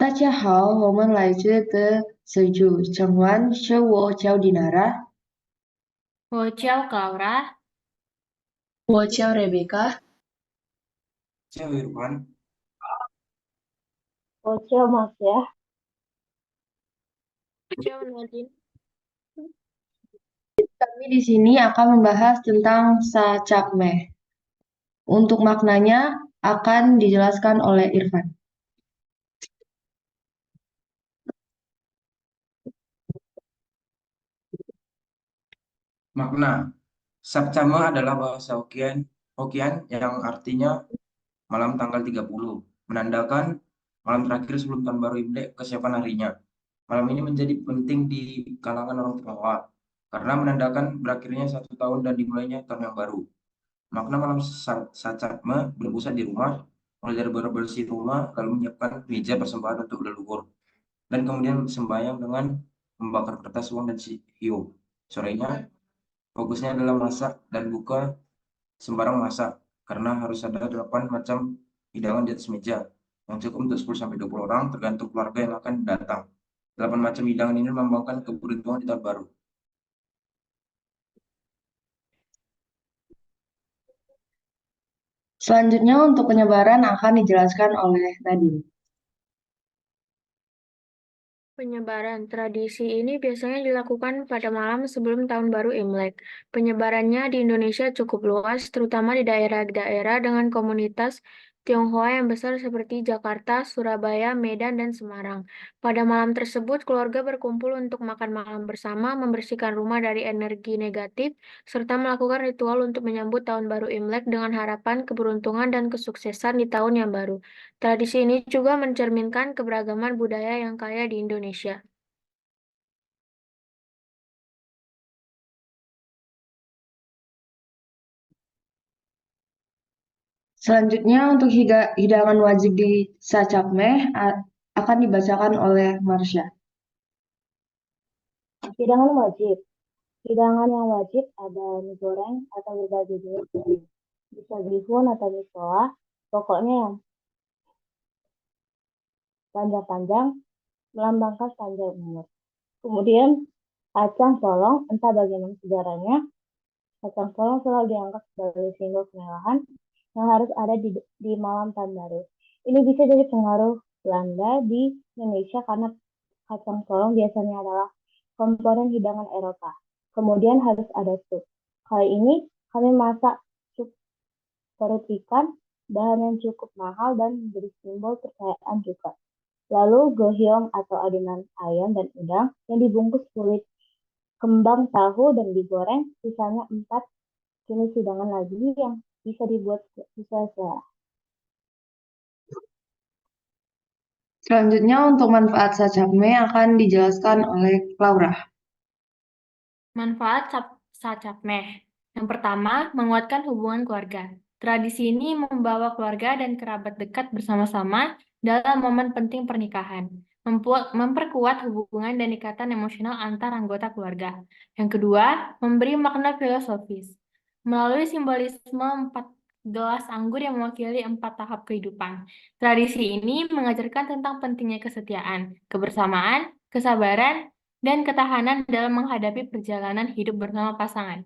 大家好，我们来自的是主成员是我叫 Dinara，我叫 Laura。我叫 Rebecca，Ciao Irfan, Bocil Mas ya. Aku叫 Nadine。kami di sini akan membahas tentang Sacapmeh. Untuk maknanya akan dijelaskan oleh Irfan. makna Sabcama adalah bahasa Hokian yang artinya malam tanggal 30, menandakan malam terakhir sebelum tahun baru Imlek kesiapan harinya. Malam ini menjadi penting di kalangan orang Tionghoa karena menandakan berakhirnya satu tahun dan dimulainya tahun yang baru. Makna malam Sacapma berpusat di rumah, mulai dari bersih rumah, lalu menyiapkan meja persembahan untuk leluhur, dan kemudian sembahyang dengan membakar kertas uang dan hiu. Sorenya fokusnya adalah masak dan buka sembarang masak, karena harus ada 8 macam hidangan di atas meja, yang cukup untuk 10 sampai 20 orang tergantung keluarga yang akan datang. 8 macam hidangan ini melambangkan keberuntungan di tahun baru. Selanjutnya untuk penyebaran akan dijelaskan oleh Nadine. Penyebaran tradisi ini biasanya dilakukan pada malam sebelum tahun baru Imlek. Penyebarannya di Indonesia cukup luas, terutama di daerah-daerah dengan komunitas Tionghoa yang besar seperti Jakarta, Surabaya, Medan, dan Semarang. Pada malam tersebut, keluarga berkumpul untuk makan malam bersama, membersihkan rumah dari energi negatif, serta melakukan ritual untuk menyambut tahun baru Imlek dengan harapan keberuntungan dan kesuksesan di tahun yang baru. Tradisi ini juga mencerminkan keberagaman budaya yang kaya di Indonesia. Selanjutnya untuk hidangan wajib di Sacapmeh akan dibacakan oleh Marsha. Hidangan wajib. Hidangan yang wajib ada mie goreng atau berbagai jenis. Bisa bihun atau misoa. Pokoknya yang panjang-panjang melambangkan panjang umur. Kemudian kacang polong, entah bagaimana sejarahnya, kacang polong selalu dianggap sebagai simbol kemewahan yang harus ada di malam tahun baru. Ini bisa jadi pengaruh Belanda di Indonesia karena kacang polong biasanya adalah komponen hidangan Eropa. Kemudian harus ada sup. Kali ini kami masak sup perut ikan, bahan yang cukup mahal dan menjadi simbol kepercayaan juga. Lalu gohyong atau adonan ayam dan udang yang dibungkus kulit kembang tahu dan digoreng, sisanya 4 jenis hidangan lagi yang bisa dibuat sesuai selera. Selanjutnya untuk manfaat Sacapmeh akan dijelaskan oleh Laura. Manfaat Sacapmeh. Yang pertama, menguatkan hubungan keluarga. Tradisi ini membawa keluarga dan kerabat dekat bersama-sama dalam momen penting pernikahan, memperkuat hubungan dan ikatan emosional antar anggota keluarga. Yang kedua, memberi makna filosofis. Melalui simbolisme 4 gelas anggur yang mewakili 4 tahap kehidupan. Tradisi ini mengajarkan tentang pentingnya kesetiaan, kebersamaan, kesabaran, dan ketahanan dalam menghadapi perjalanan hidup bersama pasangan.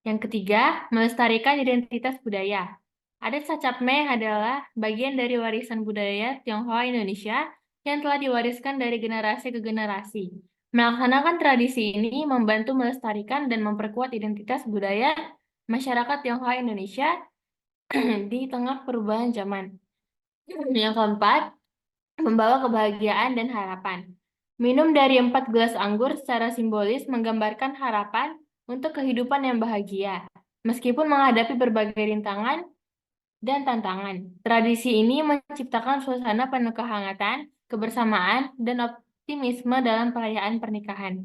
Yang ketiga, melestarikan identitas budaya. Adat Sacapmeh adalah bagian dari warisan budaya Tionghoa Indonesia yang telah diwariskan dari generasi ke generasi. Melaksanakan tradisi ini membantu melestarikan dan memperkuat identitas budaya masyarakat Tionghoa Indonesia di tengah perubahan zaman. Yang keempat, membawa kebahagiaan dan harapan. Minum dari 4 gelas anggur secara simbolis menggambarkan harapan untuk kehidupan yang bahagia, meskipun menghadapi berbagai rintangan dan tantangan. Tradisi ini menciptakan suasana penuh kehangatan, kebersamaan, dan optimisme dalam perayaan pernikahan.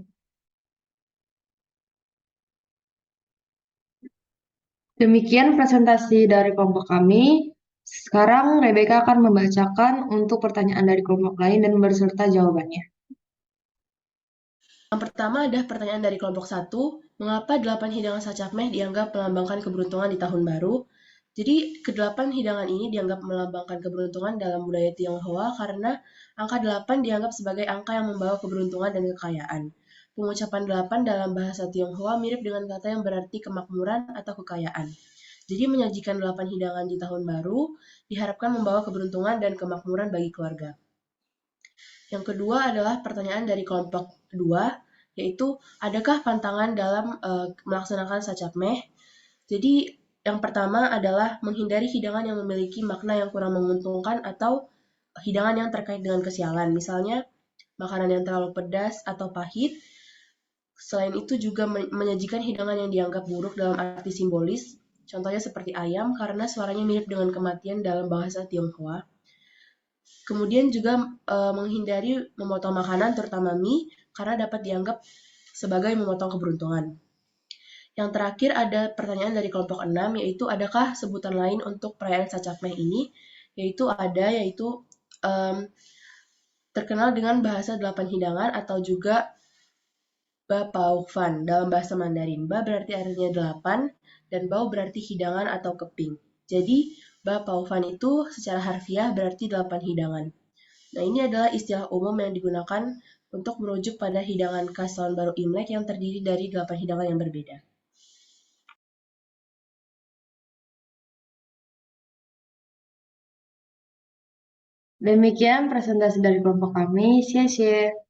Demikian presentasi dari kelompok kami. Sekarang Rebecca akan membacakan untuk pertanyaan dari kelompok lain dan berserta jawabannya. Yang pertama adalah pertanyaan dari kelompok 1. Mengapa 8 hidangan Sacapmeh dianggap melambangkan keberuntungan di tahun baru? Jadi, kedelapan hidangan ini dianggap melambangkan keberuntungan dalam budaya Tionghoa karena angka 8 dianggap sebagai angka yang membawa keberuntungan dan kekayaan. Pengucapan 8 dalam bahasa Tionghoa mirip dengan kata yang berarti kemakmuran atau kekayaan. Jadi, menyajikan 8 hidangan di tahun baru diharapkan membawa keberuntungan dan kemakmuran bagi keluarga. Yang kedua adalah pertanyaan dari kelompok 2, yaitu adakah pantangan dalam melaksanakan sacapmeh? Jadi, yang pertama adalah menghindari hidangan yang memiliki makna yang kurang menguntungkan atau hidangan yang terkait dengan kesialan. Misalnya, makanan yang terlalu pedas atau pahit. Selain itu juga menyajikan hidangan yang dianggap buruk dalam arti simbolis. Contohnya seperti ayam karena suaranya mirip dengan kematian dalam bahasa Tionghoa. Kemudian juga menghindari memotong makanan terutama mie karena dapat dianggap sebagai memotong keberuntungan. Yang terakhir ada pertanyaan dari kelompok 6, yaitu adakah sebutan lain untuk perayaan Sacapmeh ini? Yaitu terkenal dengan bahasa 8 hidangan atau juga Ba Pao Fan dalam bahasa Mandarin. Ba berarti artinya 8 dan Bao berarti hidangan atau keping. Jadi Ba Pao Fan itu secara harfiah berarti 8 hidangan. Nah, ini adalah istilah umum yang digunakan untuk merujuk pada hidangan khas tahun baru Imlek yang terdiri dari 8 hidangan yang berbeda. Demikian presentasi dari kelompok kami. Xie xie.